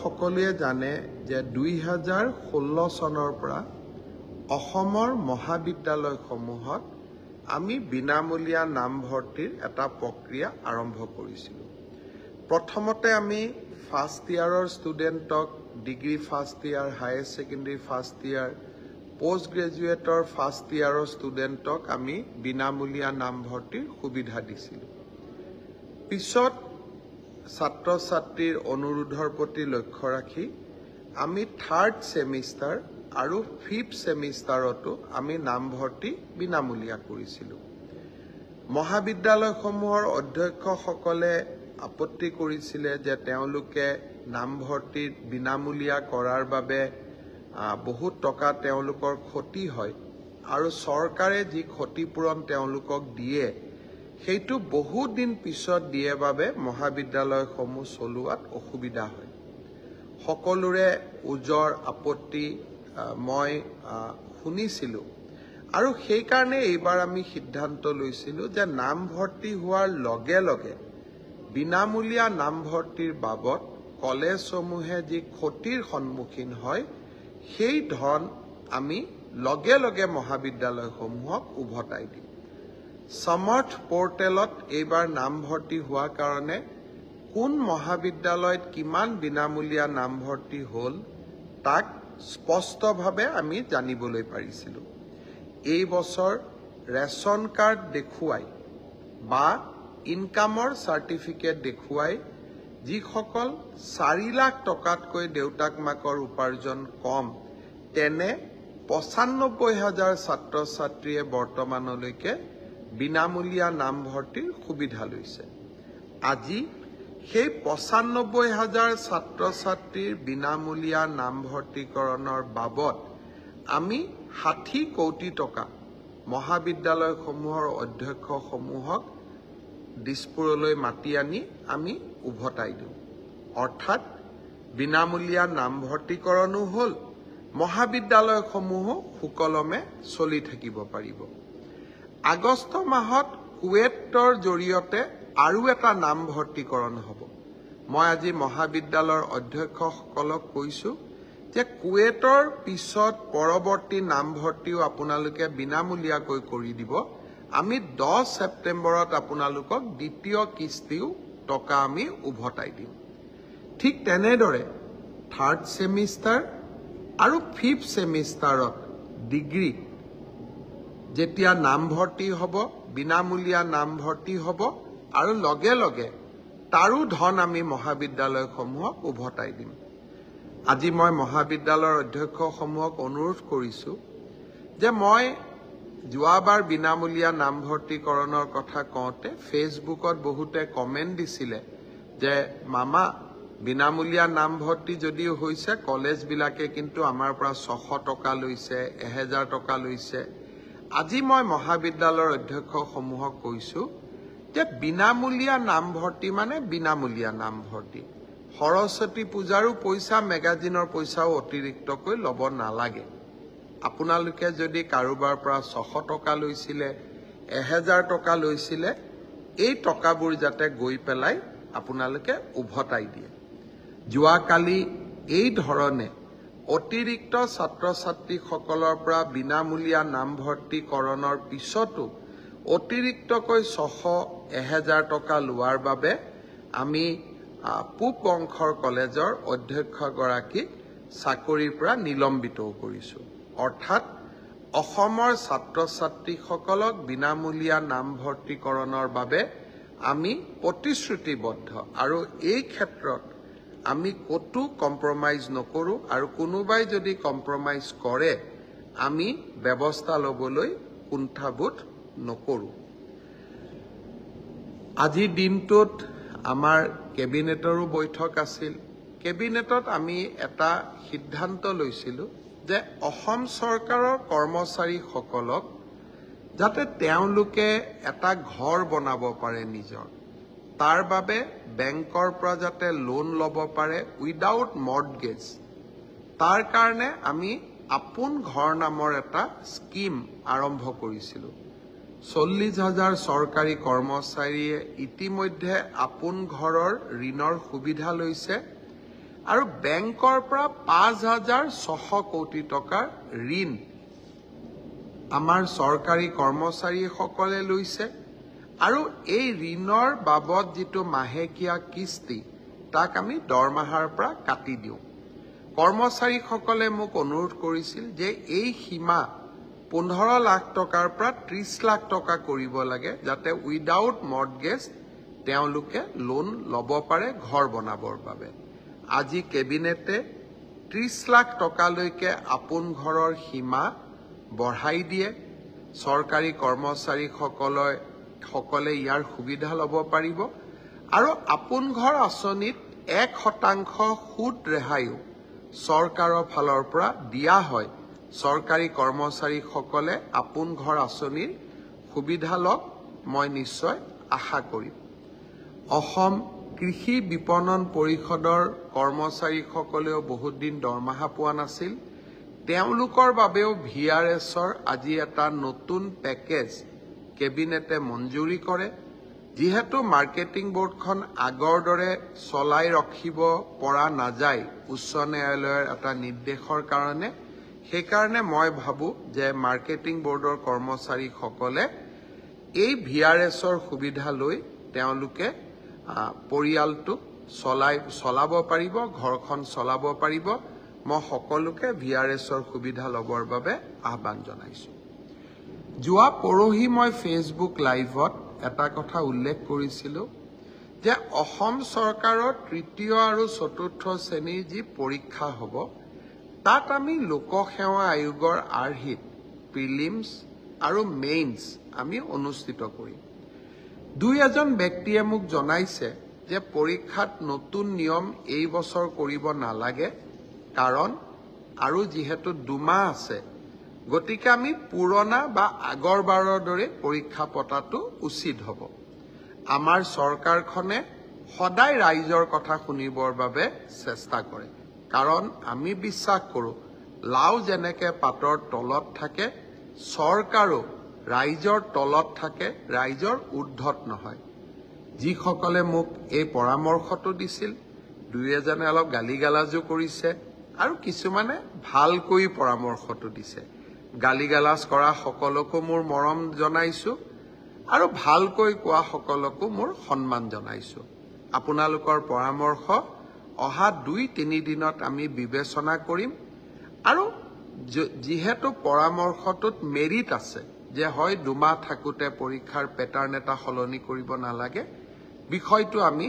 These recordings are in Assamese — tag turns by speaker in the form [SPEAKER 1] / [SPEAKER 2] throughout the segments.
[SPEAKER 1] সকলোৱে জানে যে 2016 চনৰ পৰা অসমৰ মহাবিদ্যালয়সমূহত আমি বিনামূলীয়া নামভৰ্তিৰ এটা প্ৰক্ৰিয়া আৰম্ভ কৰিছিলোঁ। প্ৰথমতে আমি ফাৰ্ষ্ট ইয়াৰৰ ষ্টুডেণ্টক degree first year, higher secondary first year, post গ্ৰেজুৱেটৰ ফাৰ্ষ্ট ইয়াৰৰ ষ্টুডেণ্টক আমি বিনামূলীয়া নামভৰ্তিৰ সুবিধা দিছিলোঁ। পিছত ছাত্ৰ ছাত্ৰীৰ অনুৰোধৰ প্ৰতি লক্ষ্য ৰাখি আমি থাৰ্ড ছেমিষ্টাৰ আৰু ফিফ্থ ছেমিষ্টাৰতো আমি নামভৰ্তি বিনামূলীয়া কৰিছিলোঁ। মহাবিদ্যালয়সমূহৰ অধ্যক্ষসকলে আপত্তি কৰিছিলে যে তেওঁলোকে নামভৰ্তি বিনামূলীয়া কৰাৰ বাবে বহুত টকা তেওঁলোকৰ ক্ষতি হয় আৰু চৰকাৰে যি ক্ষতিপূৰণ তেওঁলোকক দিয়ে সেইটো বহুত দিন পিছত দিয়ে বাবে মহাবিদ্যালয়সমূহ চলোৱাত অসুবিধা হয়। সকলোৰে ওজৰ আপত্তি মই শুনিছিলোঁ আৰু সেইকাৰণে এইবাৰ আমি সিদ্ধান্ত লৈছিলোঁ যে নামভৰ্তি হোৱাৰ লগে লগে বিনামূলীয়া নামভৰ্তিৰ বাবদ কলেজসমূহে যি ক্ষতিৰ সন্মুখীন হয় সেই ধন আমি লগে লগে মহাবিদ্যালয়সমূহক উভতাই দিম। সমৰ্থ পৰ্টেলত এইবাৰ নামভৰ্তি হোৱাৰ কাৰণে কোন মহাবিদ্যালয়ত কিমান বিনামূলীয়া নামভৰ্তি হ'ল তাক স্পষ্টভাৱে আমি জানিবলৈ পাৰিছিলোঁ। এই বছৰ ৰেচন কাৰ্ড দেখুৱাই বা ইনকামৰ চাৰ্টিফিকেট দেখুৱাই যিসকল 4 লাখ টকাতকৈ দেউতাক মাকৰ উপাৰ্জন কম তেনে 95,000 ছাত্ৰ ছাত্ৰীয়ে বৰ্তমানলৈকে বিনামূলীয়া নামভৰ্তিৰ সুবিধা লৈছে। আজি সেই 95,000 ছাত্ৰ ছাত্ৰীৰ বিনামূলীয়া নামভৰ্তিকৰণৰ বাবদ আমি 60 কোটি টকা মহাবিদ্যালয়সমূহৰ অধ্যক্ষসমূহক দিছপুৰলৈ মাতি আনি আমি উভতাই দিওঁ। অৰ্থাৎ বিনামূলীয়া নামভৰ্তিকৰণো হ'ল, মহাবিদ্যালয়সমূহো সুকলমে চলি থাকিব পাৰিব। আগষ্ট মাহত কুৱেটৰ জৰিয়তে আৰু এটা নামভৰ্তিকৰণ হ'ব। মই আজি মহাবিদ্যালয়ৰ অধ্যক্ষসকলক কৈছোঁ যে কুৱেটৰ পিছত পৰৱৰ্তী নামভৰ্তিও আপোনালোকে বিনামূলীয়াকৈ কৰি দিব। আমি 10 ছেপ্টেম্বৰত আপোনালোকক দ্বিতীয় কিস্তিও টকা আমি উভতাই দিম। ঠিক তেনেদৰে থাৰ্ড ছেমিষ্টাৰ আৰু ফিফ্থ ছেমিষ্টাৰত ডিগ্ৰী যেতিয়া নামভৰ্তি হ'ব, বিনামূলীয়া নামভৰ্তি হ'ব আৰু লগে লগে তাৰো ধন আমি মহাবিদ্যালয়সমূহক উভতাই দিম। আজি মই মহাবিদ্যালয়ৰ অধ্যক্ষসমূহক অনুৰোধ কৰিছোঁ যে মই যোৱাবাৰ বিনামূলীয়া নামভৰ্তিকৰণৰ কথা কওঁতে ফেচবুকত বহুতে কমেণ্ট দিছিলে যে মামা বিনামূলীয়া নামভৰ্তি যদিও হৈছে কলেজবিলাকে কিন্তু আমাৰ পৰা 600 টকা লৈছে, 1000 টকা লৈছে। আজি মই মহাবিদ্যালয়ৰ অধ্যক্ষসমূহক কৈছোঁ যে বিনামূলীয়া নামভৰ্তি মানে বিনামূলীয়া নামভৰ্তি। সৰস্বতী পূজাৰো পইচা, মেগাজিনৰ পইচাও অতিৰিক্তকৈ ল'ব নালাগে। আপোনালোকে যদি কাৰোবাৰ পৰা 600 টকা লৈছিলে, 1000 টকা লৈছিলে, এই টকাবোৰ যাতে গৈ পেলাই আপোনালোকে উভতাই দিয়ে। যোৱাকালি এই ধৰণে অতিৰিক্ত ছাত্ৰ ছাত্ৰীসকলৰ পৰা বিনামূলীয়া নামভৰ্তিকৰণৰ পিছতো অতিৰিক্তকৈ 600, 1000 টকা লোৱাৰ বাবে আমি পূব বংশৰ কলেজৰ অধ্যক্ষগৰাকীক চাকৰিৰ পৰা নিলম্বিতও কৰিছোঁ। অৰ্থাৎ অসমৰ ছাত্ৰ ছাত্ৰীসকলক বিনামূলীয়া নামভৰ্তিকৰণৰ বাবে আমি প্ৰতিশ্ৰুতিবদ্ধ আৰু এই ক্ষেত্ৰত আমি কতো কম্প্ৰমাইজ নকৰোঁ আৰু কোনোবাই যদি কম্প্ৰমাইজ কৰে আমি ব্যৱস্থা ল'বলৈ কুণ্ঠাবোধ নকৰোঁ। আজিৰ দিনটোত আমাৰ কেবিনেটৰো বৈঠক আছিল। কেবিনেটত আমি এটা সিদ্ধান্ত লৈছিলোঁ যে অসম চৰকাৰৰ কৰ্মচাৰীসকলক যাতে তেওঁলোকে এটা ঘৰ বনাব পাৰে নিজৰ, তাৰ বাবে বেংকৰ পৰা যাতে লোন ল'ব পাৰে উইদাউট মৰ্টগেজ, তাৰ কাৰণে আমি আপোন ঘৰ নামৰ এটা স্কিম আৰম্ভ কৰিছিলোঁ। 40,000 চৰকাৰী কৰ্মচাৰীয়ে ইতিমধ্যে আপোন ঘৰৰ ঋণৰ সুবিধা লৈছে আৰু বেংকৰ পৰা 5,600 কোটি টকাৰ ঋণ আমাৰ চৰকাৰী কৰ্মচাৰীসকলে লৈছে আৰু এই ঋণৰ বাবদ যিটো মাহেকীয়া কিস্তি তাক আমি দৰমহাৰ পৰা কাটি দিওঁ। কৰ্মচাৰীসকলে মোক অনুৰোধ কৰিছিল যে এই সীমা 15 লাখ টকাৰ পৰা 30 লাখ টকা কৰিব লাগে যাতে উইদাউট মৰ্টগেজ তেওঁলোকে লোন ল'ব পাৰে ঘৰ বনাবৰ বাবে। আজি কেবিনেটে 30 লাখ টকালৈকে আপোন ঘৰৰ সীমা বঢ়াই দিয়ে। চৰকাৰী কৰ্মচাৰীসকলে ইয়াৰ সুবিধা ল'ব পাৰিব আৰু আপোন ঘৰ আঁচনিত 1% সুদ ৰেহাইও চৰকাৰৰ ফালৰ পৰা দিয়া হয়। চৰকাৰী কৰ্মচাৰীসকলে আপোন ঘৰ আঁচনিৰ সুবিধা লওক, মই নিশ্চয় আশা কৰিম। অসম কৃষি বিপণন পৰিষদৰ কৰ্মচাৰীসকলেও বহুত দিন দৰমহা পোৱা নাছিল। তেওঁলোকৰ বাবেও VRSৰ আজি এটা নতুন পেকেজ কেবিনেটে মঞ্জুৰি কৰে। যিহেতু মাৰ্কেটিং বোৰ্ডখন আগৰ দৰে চলাই ৰাখিব পৰা নাযায় উচ্চ ন্যায়ালয়ৰ এটা নিৰ্দেশৰ কাৰণে, সেইকাৰণে মই ভাবো যে মাৰ্কেটিং বোৰ্ডৰ কৰ্মচাৰীসকলে এই VRSৰ সুবিধা লৈ তেওঁলোকে পৰিয়ালটো চলাব পাৰিব, ঘৰখন চলাব পাৰিব। মই সকলোকে VRSৰ সুবিধা ল'বৰ বাবে আহ্বান জনাইছো। যোৱা পৰহি মই ফেচবুক লাইভত এটা কথা উল্লেখ কৰিছিলো যে অসম চৰকাৰৰ তৃতীয় আৰু চতুৰ্থ শ্ৰেণীৰ যি পৰীক্ষা হ'ব তাত আমি লোকসেৱা আয়োগৰ আৰ্হিত প্ৰিলিমছ আৰু মেইনছ আমি অনুষ্ঠিত কৰিম। দুই এজন ব্যক্তিয়ে মোক জনাইছে যে পৰীক্ষাত নতুন নিয়ম এই বছৰ কৰিব নালাগে, কাৰণ আৰু যিহেতু 2 মাহ আছে গতিকে আমি পুৰণা বা আগৰবাৰৰ দৰে পৰীক্ষা পতাটো উচিত হ'ব। আমাৰ চৰকাৰখনে সদায় ৰাইজৰ কথা শুনিবৰ বাবে চেষ্টা কৰে, কাৰণ আমি বিশ্বাস কৰোঁ লাও যেনেকৈ পাতৰ তলত থাকে চৰকাৰো ৰাইজৰ তলত থাকে, ৰাইজৰ ঊৰ্ধত নহয়। যিসকলে মোক এই পৰামৰ্শটো দিছিল দুই এজনে অলপ গালিগালাজো কৰিছে আৰু কিছুমানে ভালকৈ পৰামৰ্শটো দিছে। গালিগালাজ কৰা সকলকো মোৰ মৰম জনাইছো আৰু ভালকৈ কোৱা সকলকো মোৰ সন্মান জনাইছো। আপোনালোকৰ পৰামৰ্শ অহা 2-3 দিনত আমি বিবেচনা কৰিম আৰু যিহেতু পৰামৰ্শটোত মেৰিট আছে যে হয় 2 মাহ থাকোতে পৰীক্ষাৰ পেটাৰ্ণ এটা সলনি কৰিব নালাগে, বিষয়টো আমি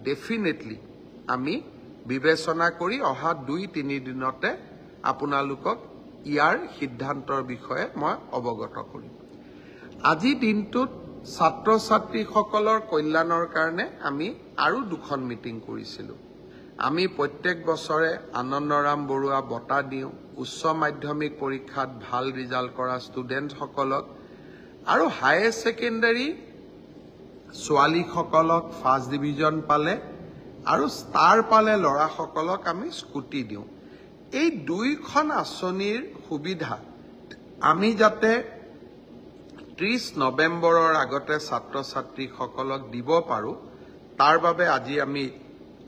[SPEAKER 1] ডেফিনেটলি আমি বিবেচনা কৰি অহা 2-3 দিনতে আপোনালোকক ইয়াৰ সিদ্ধান্তৰ বিষয়ে মই অৱগত কৰিম। আজি দিনটোত ছাত্ৰ ছাত্ৰীসকলৰ কল্যাণৰ কাৰণে আমি আৰু 2খন মিটিং কৰিছিলোঁ। আমি প্ৰত্যেক বছৰে আনন্দৰাম বৰুৱা বঁটা দিওঁ উচ্চ মাধ্যমিক পৰীক্ষাত ভাল ৰিজাল্ট কৰা ষ্টুডেণ্টসকলক আৰু হায়াৰ ছেকেণ্ডাৰী ছোৱালীসকলক ফাৰ্ষ্ট ডিভিজন পালে আৰু ষ্টাৰ পালে ল'ৰাসকলক আমি স্কুটি দিওঁ। এই 2খন আঁচনিৰ সুবিধা আমি যাতে 30 নৱেম্বৰৰ আগতে ছাত্ৰ ছাত্ৰীসকলক দিব পাৰোঁ তাৰ বাবে আজি আমি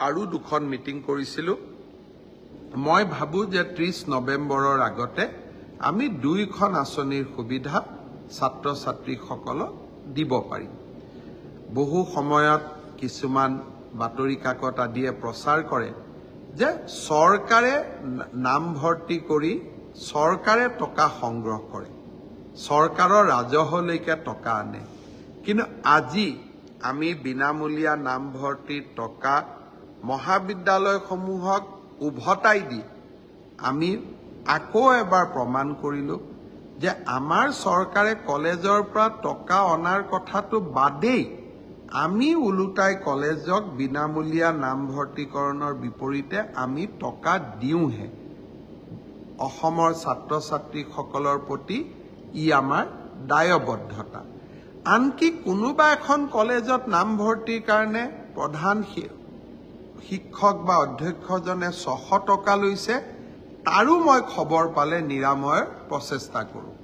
[SPEAKER 1] আৰু 2খন মিটিং কৰিছিলোঁ। মই ভাবোঁ যে 30 নৱেম্বৰৰ আগতে আমি 2খন আঁচনিৰ সুবিধা ছাত্ৰ ছাত্ৰীসকলক দিব পাৰিম। বহু সময়ত কিছুমান বাতৰি কাকত আদিয়ে প্ৰচাৰ কৰে যে চৰকাৰে নামভৰ্তি কৰি চৰকাৰে টকা সংগ্ৰহ কৰে, চৰকাৰৰ ৰাজহলৈকে টকা আনে। কিন্তু আজি আমি বিনামূলীয়া নামভৰ্তিৰ টকা মহাবিদ্যালয়সমূহক উভতাই দি আমি আকৌ এবাৰ প্ৰমাণ কৰিলোঁ যে আমাৰ চৰকাৰে কলেজৰ পৰা টকা অনাৰ কথাটো বাদেই আমি ওলোটাই কলেজক বিনামূলীয়া নামভৰ্তিকৰণৰ বিপৰীতে আমি টকা দিওঁহে। অসমৰ ছাত্ৰ ছাত্ৰীসকলৰ প্ৰতি ই আমাৰ দায়বদ্ধতা। আনকি কোনোবা এখন কলেজত নামভৰ্তিৰ কাৰণে প্ৰধান শিক্ষক বা অধ্যক্ষজনে 600 টকা লৈছে, তাৰো মই খবৰ পালে নিৰাময়ৰ প্ৰচেষ্টা কৰোঁ।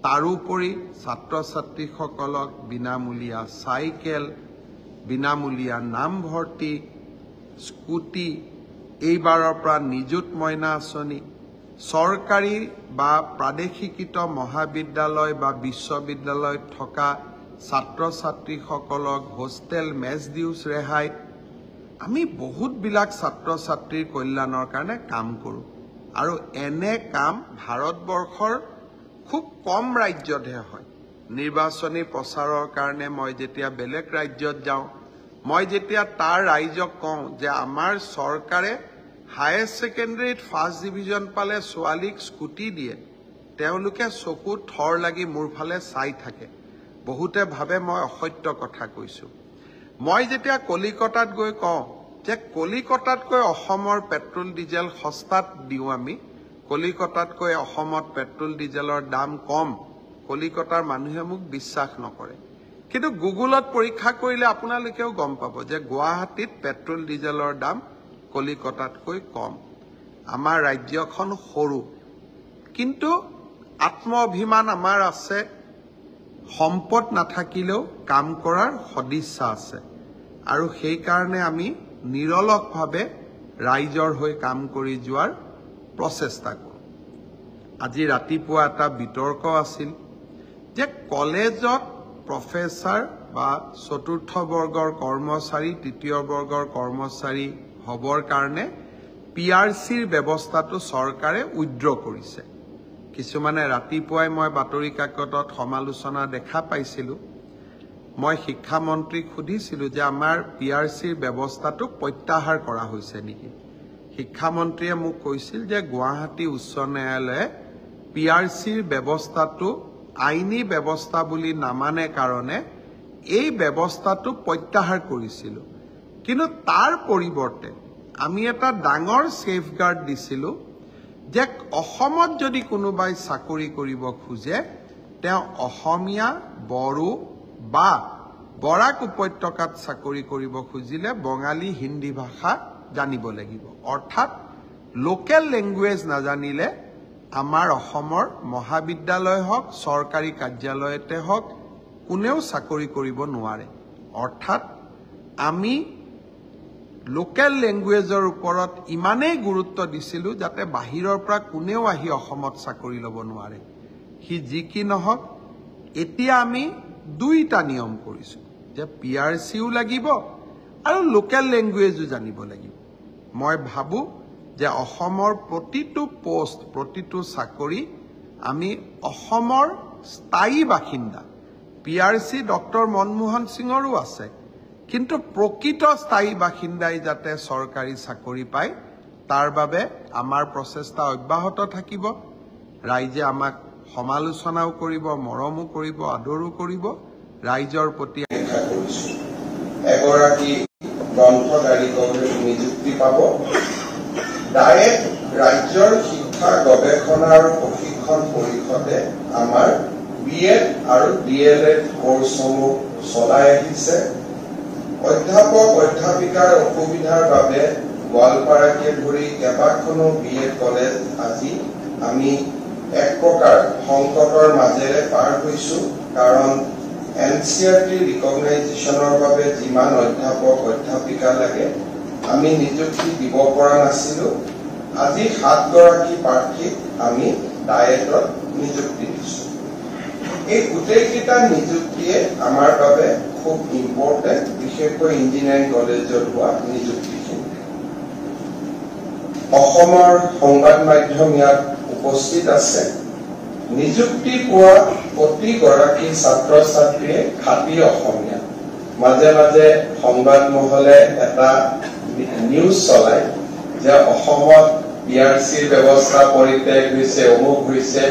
[SPEAKER 1] তাৰোপৰি ছাত্ৰ ছাত্ৰীসকলক বিনামূলীয়া চাইকেল, বিনামূলীয়া নামভৰ্তি, স্কুটি এইবাৰৰ পৰা নিযুত মইনা আঁচনি, চৰকাৰী বা প্ৰাদেশিকৃত মহাবিদ্যালয় বা বিশ্ববিদ্যালয়ত থকা ছাত্ৰ ছাত্ৰীসকলক হোষ্টেল মেছ ডিউজ ৰেহাই, আমি বহুতবিলাক ছাত্ৰ ছাত্ৰীৰ কল্যাণৰ কাৰণে কাম কৰোঁ। আৰু এনে কাম ভাৰতবৰ্ষৰ খুব কম ৰাজ্যতহে হয়। নিৰ্বাচনী প্ৰচাৰৰ কাৰণে মই যেতিয়া বেলেগ ৰাজ্যত যাওঁ, মই যেতিয়া তাৰ ৰাইজক কওঁ যে আমাৰ চৰকাৰে হায়াৰ ছেকেণ্ডেৰীত ফাৰ্ষ্ট ডিভিজন পালে ছোৱালীক স্কুটি দিয়ে, তেওঁলোকে চকুত থৰ লাগি মোৰ ফালে চাই থাকে। বহুতে ভাবে মই অসত্য কথা কৈছোঁ। মই যেতিয়া কলিকতাত গৈ কওঁ যে কলিকতাতকৈ অসমৰ পেট্ৰল ডিজেল সস্তাত দিওঁ আমি, কলিকতাতকৈ অসমত পেট্ৰল ডিজেলৰ দাম কম, কলিকতাৰ মানুহে মোক বিশ্বাস নকৰে। কিন্তু গুগলত পৰীক্ষা কৰিলে আপোনালোকেও গম পাব যে গুৱাহাটীত পেট্ৰল ডিজেলৰ দাম কলিকতাতকৈ কম। আমাৰ ৰাজ্যখন সৰু, কিন্তু আত্ম অভিমান আমাৰ আছে। সম্পদ নাথাকিলেও কাম কৰাৰ সদিচ্ছা আছে, আৰু সেইকাৰণে আমি নিৰলসভাৱে ৰাইজৰ হৈ কাম কৰি যোৱাৰ প্ৰচেষ্টা কৰোঁ। আজি ৰাতিপুৱা এটা বিতৰ্ক আছিল যে কলেজত প্ৰফেচাৰ বা চতুৰ্থ বৰ্গৰ কৰ্মচাৰী, তৃতীয় বৰ্গৰ কৰ্মচাৰী হ'বৰ কাৰণে PRCৰ ব্যৱস্থাটো চৰকাৰে উইথড্ৰ কৰিছে। কিছুমানে ৰাতিপুৱাই মই বাতৰি কাকতত সমালোচনা দেখা পাইছিলোঁ। মই শিক্ষামন্ত্ৰীক সুধিছিলোঁ যে আমাৰ PRCৰ ব্যৱস্থাটো প্ৰত্যাহাৰ কৰা হৈছে নেকি। শিক্ষামন্ত্ৰীয়ে মোক কৈছিল যে গুৱাহাটী উচ্চ ন্যায়ালয়ে PRCৰ ব্যৱস্থাটো আইনী ব্যৱস্থা বুলি নামানে কাৰণে এই ব্যৱস্থাটো প্ৰত্যাহাৰ কৰিছিলোঁ। কিন্তু তাৰ পৰিৱৰ্তে আমি এটা ডাঙৰ ছেফগাৰ্ড দিছিলোঁ যে অসমত যদি কোনোবাই চাকৰি কৰিব খোজে, তেওঁ অসমীয়া, বড়ো বা বৰাক উপত্যকাত চাকৰি কৰিব খুজিলে বঙালী, হিন্দী ভাষা জানিব লাগিব। অৰ্থাৎ লোকেল লেংগুৱেজ নাজানিলে আমাৰ অসমৰ মহাবিদ্যালয় হওক, চৰকাৰী কাৰ্যালয়তে হওক, কোনেও চাকৰি কৰিব নোৱাৰে। অৰ্থাৎ আমি লোকেল লেংগুৱেজৰ ওপৰত ইমানেই গুৰুত্ব দিছিলোঁ যাতে বাহিৰৰ পৰা কোনেও আহি অসমত চাকৰি ল'ব নোৱাৰে। সি যি কি নহওক, এতিয়া আমি দুইটা নিয়ম কৰিছোঁ যে PRCও লাগিব আৰু লোকেল লেংগুৱেজো জানিব লাগিব। মই ভাবোঁ যে অসমৰ প্ৰতিটো পোষ্ট, প্ৰতিটো চাকৰি আমি অসমৰ স্থায়ী বাসিন্দা, PRC ডক্টৰ মনমোহন সিঙৰো আছে, কিন্তু প্ৰকৃত স্থায়ী বাসিন্দাই যাতে চৰকাৰী চাকৰি পায় তাৰ বাবে আমাৰ প্ৰচেষ্টা অব্যাহত থাকিব। ৰাইজে আমাক সমালোচনাও কৰিব, মৰমো কৰিব, আদৰো কৰিব। ৰাইজৰ প্ৰতি আশা কৰিছোঁ এগৰাকী গ্ৰন্থকাৰিকক নিযুক্তি পাব। ডাইৰেক্ট ৰাজ্যৰ শিক্ষা গৱেষণা আৰু প্ৰশিক্ষণ পৰিষদে আমাৰ BEd আৰু DLEd কোৰ্চসমূহ চলাই আহিছে। অধ্যাপক অধ্যাপিকাৰ অসুবিধাৰ বাবে গোৱালপাৰাকে ধৰি কেইবাখনো BEd কলেজ আজি আমি এক প্ৰকাৰ সংকটৰ মাজেৰে পাৰ হৈছো। কাৰণ NCERT ৰিকগনাইজেশ্যনৰ বাবে যিমান অধ্যাপক অধ্যাপিকা লাগে আমি নিযুক্তি দিব পৰা নাছিলো। আজি 7 গৰাকী প্ৰাৰ্থীক আমি ডায়েটত নিযুক্তি দিছো। এই গোটেইকেইটা নিযুক্তিয়ে আমাৰ বাবে খুব ইম্পৰ্টেণ্ট, বিশেষকৈ ইঞ্জিনিয়াৰিং কলেজত হোৱা নিযুক্তিখিনি। অসমৰ সংবাদ মাধ্যম ইয়াত উপস্থিত আছে। নিযুক্তি পোৱা প্ৰতিগৰাকী ছাত্ৰ ছাত্ৰীয়ে খাঁটি অসমীয়া। মাজে মাজে সংবাদ মহলে এটা নিউজ চলায় যে অসমত PRCৰ ব্যৱস্থা পৰিত্যাগ হৈছে, অমুক হৈছে,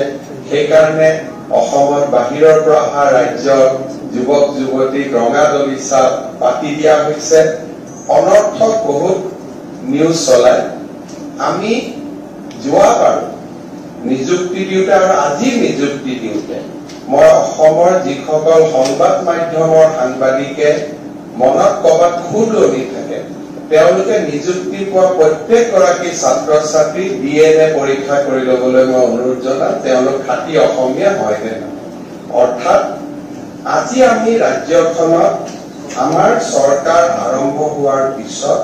[SPEAKER 1] সেইকাৰণে অসমত বাহিৰৰ পৰা অহা ৰাজ্যৰ যুৱক যুৱতীক ৰঙা দলিচা পাতি দিয়া হৈছে। অনৰ্থক বহুত নিউজ চলায়। আমি যোৱাবাৰ নিযুক্তি দিওঁতে আৰু আজি নিযুক্তি দিওঁতে মই অসমৰ যিসকল সংবাদ মাধ্যমৰ সাংবাদিকে মনত ক'ৰবাত খুদনি থাকে, তেওঁলোকে নিযুক্তি পোৱা প্ৰত্যেকগৰাকী ছাত্ৰ ছাত্ৰী DNA পৰীক্ষা কৰি ল'বলৈ মই অনুৰোধ জনাম, তেওঁলোক খাঁটি অসমীয়া হয় নে নহয়। অৰ্থাৎ আজি আমি ৰাজ্যখনত আমাৰ চৰকাৰ আৰম্ভ হোৱাৰ পিছত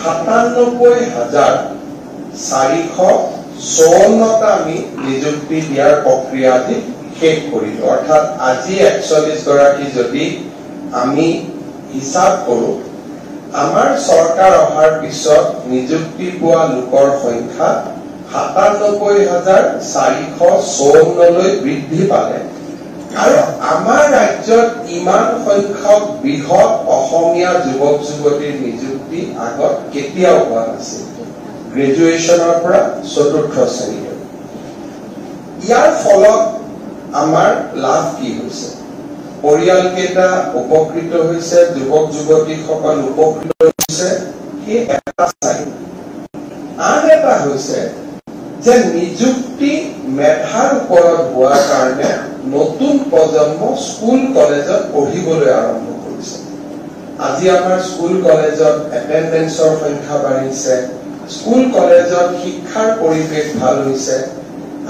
[SPEAKER 1] 97,454টা আমি নিযুক্তি দিয়াৰ প্ৰক্ৰিয়াটি শেষ কৰিলো। অৰ্থাৎ আজি 41 গৰাকী যদি আমি হিচাপ কৰো, আমাৰ চৰকাৰ অহাৰ পিছত নিযুক্তি পোৱা লোকৰ সংখ্যা 97,454লৈ বৃদ্ধি পালে। আৰু আমাৰ ৰাজ্যত ইমান সংখ্যক বৃহৎ অসমীয়া যুৱক যুৱতীৰ নিযুক্তি আগত কেতিয়াও হোৱা নাছিল, গ্ৰেজুৱেশ্যনৰ পৰা চতুৰ্থ শ্ৰেণীলৈ। ইয়াৰ ফলত আমাৰ লাভ কি হৈছে? পৰিয়ালকেইটা উপকৃত হৈছে, যুৱক যুৱতীসকল উপকৃত হৈছে, সেই এটা চাই। আন এটা হৈছে যে নিযুক্তি মেধাৰ ওপৰত হোৱাৰ কাৰণে নতুন প্ৰজন্ম স্কুল কলেজত পঢ়িবলৈ আৰম্ভ কৰিছে। আজি আমাৰ স্কুল কলেজত এটেণ্ডেন্সৰ সংখ্যা বাঢ়িছে, স্কুল কলেজত শিক্ষাৰ পৰিৱেশ ভাল হৈছে,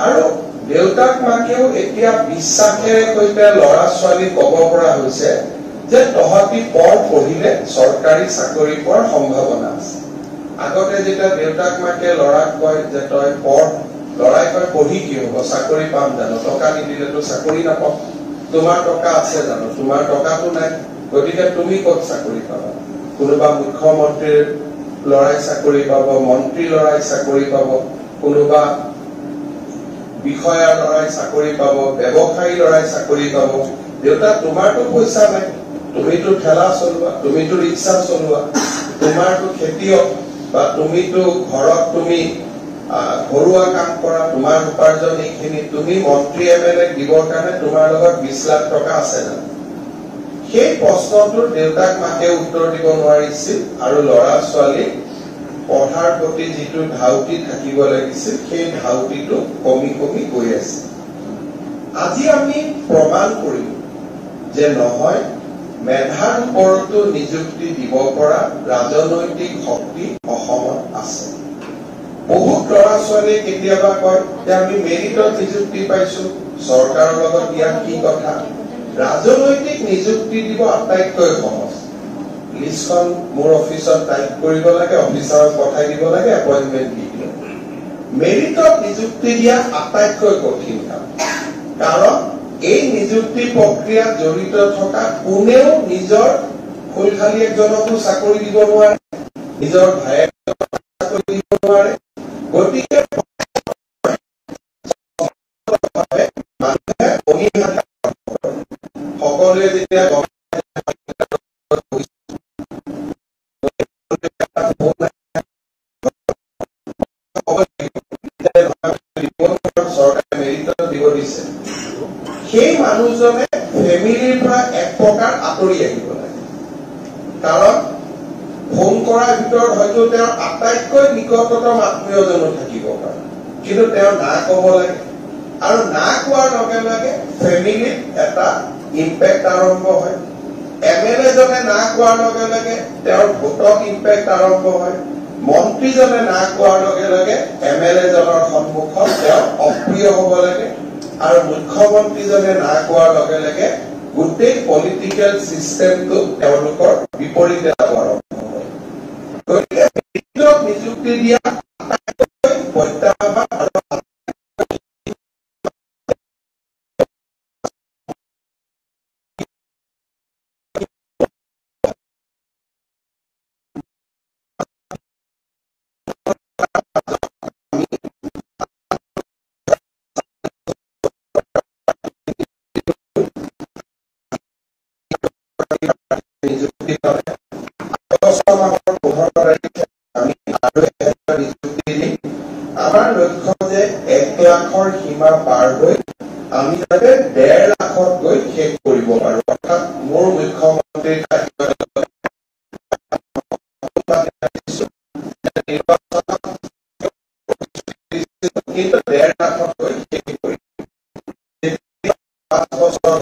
[SPEAKER 1] আৰু দেউতাক মাকেও এতিয়া বিশ্বাসেৰে সৈতে ল'ৰা ছোৱালী ক'ব পৰা হৈছে যে তহঁতি পঢ়িলে চৰকাৰী চাকৰি পোৱাৰ সম্ভাৱনা আছে। আগতে যেতিয়া দেউতাক মাকে ল'ৰাক কয় যে তই পঢ়, ল'ৰাই কয় পঢ়ি কি হ'ব, চাকৰি পাম জানো, টকা নিদিলেতো চাকৰি নাপাম, তোমাৰ টকা আছে জানো, তোমাৰ টকাটো নাই, গতিকে তুমি ক'ত চাকৰি পাবা? কোনোবা মুখ্যমন্ত্ৰীৰ ল'ৰাই চাকৰি পাব, মন্ত্ৰী ল'ৰাই চাকৰি পাব, কোনোবা বিষয়াৰ ল'ৰাই চাকৰি পাব, ব্যৱসায়ী ল'ৰাই চাকৰি পাব। দেউতা তোমাৰতো পইচা নাই, তুমিতো ঠেলা চলোৱা, তুমিতো ৰিক্সা চলোৱা, তোমাৰতো খেতিয়ক, বা তুমিতো ঘৰত তুমি ঘৰুৱা কাম কৰা, তোমাৰ উপাৰ্জন এইখিনি, তুমি মন্ত্ৰী MLA দিবৰ কাৰণে তোমাৰ লগত 20 লাখ টকা আছে জানো? সেই প্ৰশ্নটোৰ দেউতাক মাকে উত্তৰ দিব নোৱাৰিছিল, আৰু ল'ৰা ছোৱালী পঢ়াৰ প্ৰতি যিটো ধাউতি থাকিব লাগিছিল সেই ধাউতিটো কমি কমি গৈ আছে। আজি আমি প্ৰমাণ কৰিম যে নহয়, মেধাৰ ওপৰতো নিযুক্তি দিব পৰা ৰাজনৈতিক শক্তি অসমত আছে। বহুত ল'ৰা ছোৱালীয়ে কেতিয়াবা কয় যে আমি মেৰিটত নিযুক্তি পাইছো, চৰকাৰৰ লগত ইয়াত কি কথা? ৰাজনৈতিক নিযুক্তি দিব আটাইতকৈ সহজ। লিষ্টখন মোৰ অফিচত টাইপ কৰিব লাগে, অফিচাৰক পঠাই দিব লাগে, এপইণ্টমেণ্ট দি দিব। মেৰিটত নিযুক্তি দিয়া আটাইতকৈ কঠিন কাম, কাৰণ এই নিযুক্তি প্ৰক্ৰিয়াত জড়িত থকা কোনেও নিজৰ খুলখালী একজনকো চাকৰি দিব নোৱাৰে, নিজৰ ভায়েক চাকৰি দিব নোৱাৰে। গতিকে মানুহে সকলোৱে যেতিয়া সেই মানুহজনে ফেমিলিৰ পৰা এক প্ৰকাৰ আঁতৰি আহিব লাগে, কাৰণ ফোন কৰাৰ ভিতৰত হয়তো তেওঁৰ আটাইতকৈ নিকটতম আত্মীয়জনো থাকিব পাৰে, কিন্তু তেওঁ না ক'ব লাগে, আৰু না কোৱাৰ লগে লগে ফেমিলিত এটা ইম্পেক্ট আৰম্ভ হয়। MLA জনে না কোৱাৰ লগে লগে তেওঁৰ ভোটত ইম্পেক্ট আৰম্ভ হয়, মন্ত্ৰীজনে না কোৱাৰ লগে লগে MLA জনৰ সন্মুখত তেওঁ অপ্ৰিয় হ'ব লাগে, আৰু মুখ্যমন্ত্ৰীজনে না কোৱাৰ লগে লগে গোটেই পলিটিকেল চিষ্টেমটো তেওঁলোকৰ বিপৰীতে যাব আৰম্ভ হয়। গতিকে নিযুক্তি দিয়া প্ৰত্যাহ্বান আৰু আমাৰ লক্ষ্য যে 1 লাখৰ সীমা পাৰ হৈ আমি যাতে 1.5 লাখত গৈ শেষ কৰিব পাৰো। অৰ্থাৎ মোৰ মুখ্যমন্ত্ৰীৰ কিন্তু 1.5 লাখত গৈ শেষ কৰিব। 5 বছৰ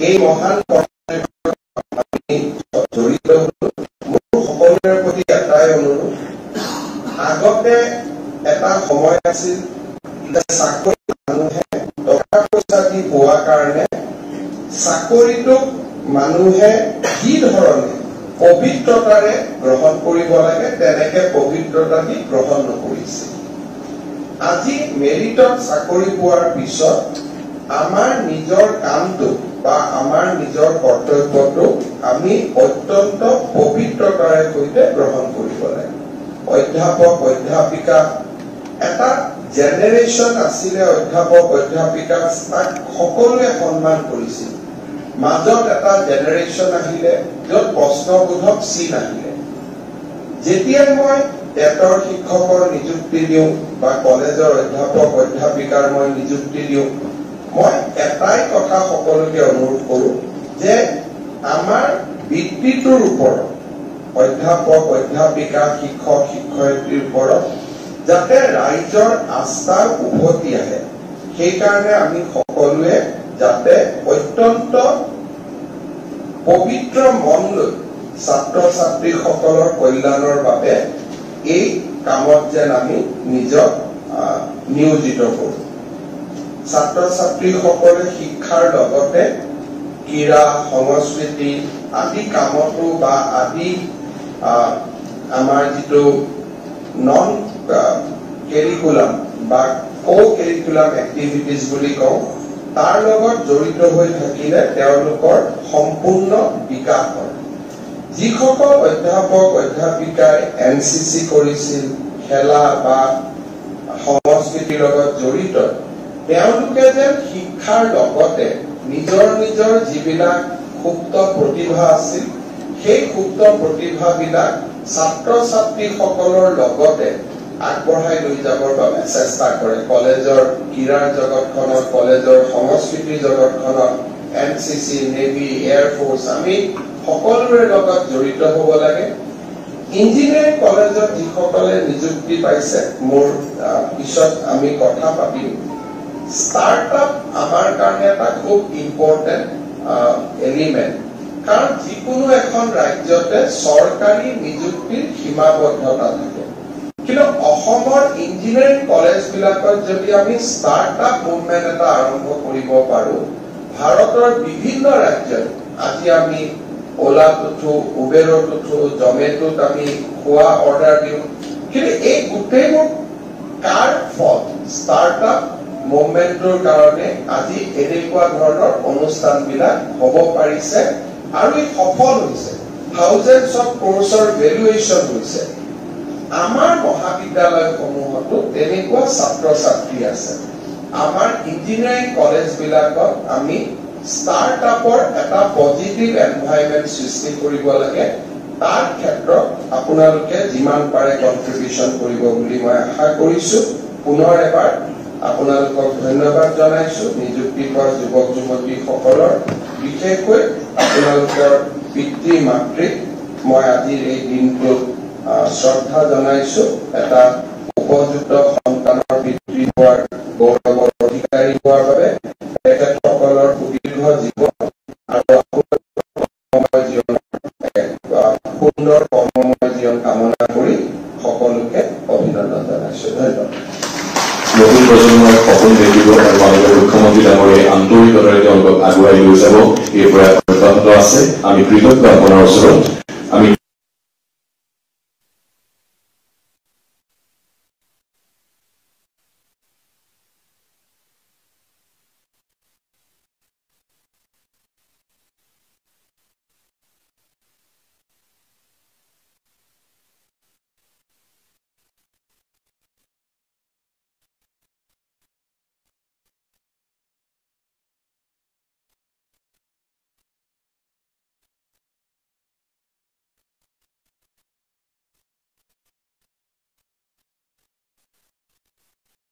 [SPEAKER 1] এই মহান জড়িত মোৰ সকলোৰে প্ৰতি এটাই অনুৰোধ, আগতে এটা সময় আছিল চাকৰি মানুহে টকা পইচা দি পোৱাৰ কাৰণে চাকৰিটো মানুহে কি ধৰণে পবিত্ৰতাৰে গ্ৰহণ কৰিব লাগে তেনেকে পবিত্ৰতা দি গ্ৰহণ নকৰিছে। আজি মেৰিটত চাকৰি পোৱাৰ পিছত আমাৰ নিজৰ কামটো বা আমাৰ নিজৰ কৰ্তব্যটো আমি অত্যন্ত পবিত্ৰতাৰে সৈতে গ্ৰহণ কৰিব লাগে। অধ্যাপক অধ্যাপিকা এটা জেনেৰেশ্যন আছিলে, অধ্যাপক অধ্যাপিকাক তাক সকলোৱে সন্মান কৰিছিল। মাজত এটা জেনেৰেশ্যন আহিলে য'ত প্ৰশ্নবোধক চিন আহিলে। যেতিয়াই মই টেটৰ শিক্ষকৰ নিযুক্তি দিওঁ বা কলেজৰ অধ্যাপক অধ্যাপিকাৰ মই নিযুক্তি দিওঁ, মই এটাই কথা সকলোকে অনুৰোধ কৰো যে আমাৰ বৃত্তিটোৰ ওপৰত অধ্যাপক অধ্যাপিকা শিক্ষক শিক্ষয়িত্ৰীৰ ওপৰত যাতে ৰাইজৰ আস্থা উভতি আহে, সেইকাৰণে আমি সকলোৱে যাতে অত্যন্ত পবিত্ৰ মন লৈ ছাত্ৰ ছাত্ৰীসকলৰ কল্যাণৰ বাবে এই কামত যেন আমি নিজক নিয়োজিত কৰোঁ। ছাত্ৰ ছাত্ৰীসকলে শিক্ষাৰ লগতে ক্ৰীড়া সংস্কৃতি আদি কামতো বা আদি আমাৰ যিটো নন কেৰিকুলাম বা co-curriculum activities বুলি কওঁ, তাৰ লগত জড়িত হৈ থাকিলে তেওঁলোকৰ সম্পূৰ্ণ বিকাশ হয়। যিসকল অধ্যাপক অধ্যাপিকাই NCC কৰিছিল, খেলা বা সংস্কৃতিৰ লগত জড়িত, তেওঁলোকে যেন শিক্ষাৰ লগতে নিজৰ নিজৰ যিবিলাক সুপ্ত প্ৰতিভা আছিল, সেই সুপ্ত প্ৰতিভাবিলাক ছাত্ৰ ছাত্ৰীসকলৰ লগতে আগবঢ়াই লৈ যাবৰ বাবে চেষ্টা কৰে। কলেজৰ ক্ৰীড়াৰ জগতখনত, কলেজৰ সংস্কৃতিৰ জগতখনত NCC, নেভি, এয়াৰফৰ্চ আমি সকলোৰে লগত জড়িত হ'ব লাগে। ইঞ্জিনিয়াৰিং কলেজত যিসকলে নিযুক্তি পাইছে, মোৰ পিছত আমি কথা পাতিম। ষ্টাৰ্টআপ আমাৰ কাৰণে এটা খুব ইম্পৰ্টেণ্ট এলিমেণ্ট, কাৰণ যিকোনো এখন ৰাজ্যতে চৰকাৰী নিযুক্তিৰ সীমাবদ্ধতা থাকে, কিন্তু অসমৰ ইঞ্জিনিয়াৰিং কলেজবিলাকত যদি আমি ষ্টাৰ্টআপ মুভমেণ্ট এটা আৰম্ভ কৰিব পাৰো, ভাৰতৰ বিভিন্ন ৰাজ্যত আজি আমি ওলাত উঠো, উবেৰত উঠো, জমেটোত আমি খোৱা অৰ্ডাৰ দিওঁ, কিন্তু এই গোটেইবোৰ কাৰ ফল? ষ্টাৰ্টআপ মুভমেণ্টৰ কাৰণে আজি এনেকুৱা ধৰণৰ অনুষ্ঠানবিলাক হ'ব পাৰিছে আৰু ই সফল হৈছে। থাউজেণ্ডছ অফ ক্ৰ'ৰ্ছৰ ভেলুৱেশ্যন হৈছে। আমাৰ মহাবিদ্যালয়সমূহতো তেনেকুৱা ছাত্ৰ ছাত্ৰী আছে। আমাৰ ইঞ্জিনিয়াৰিং কলেজবিলাকত আমি ষ্টাৰ্টআপৰ এটা পজিটিভ এনভাইৰনমেণ্ট সৃষ্টি কৰিব লাগে। তাৰ ক্ষেত্ৰত আপোনালোকে যিমান পাৰে কণ্ট্ৰিবিউশ্যন কৰিব বুলি মই আশা কৰিছো। পুনৰ এবাৰ আপোনালোকক ধন্যবাদ জনাইছো। নিযুক্তি পোৱা যুৱক যুৱতীসকলৰ, বিশেষকৈ আপোনালোকৰ পিতৃ মাতৃক মই আজিৰ এই দিনটোত শ্ৰদ্ধা জনাইছো। এটা উপযুক্ত সন্তানৰ পিতৃ হোৱাৰ গৌৰৱৰ অধিকাৰী হোৱাৰ বাবে তেখেতসকলৰ সুদীৰ্ঘ জীৱন আৰু সুন্দৰ কৰ্মময় জীৱন কামনা কৰি সকলোকে অভিনন্দন জনাইছো। ধন্যবাদ।
[SPEAKER 2] নতুন প্ৰজন্মৰ সপোন দেখিব আৰু মাননীয় মুখ্যমন্ত্ৰী ডাঙৰীয়াই আন্তৰিকতাৰে তেওঁলোকক আগুৱাই লৈ যাব, এই প্ৰয়াস অব্যাহত আছে। আমি কৃতজ্ঞ আপোনাৰ ওচৰত। আমি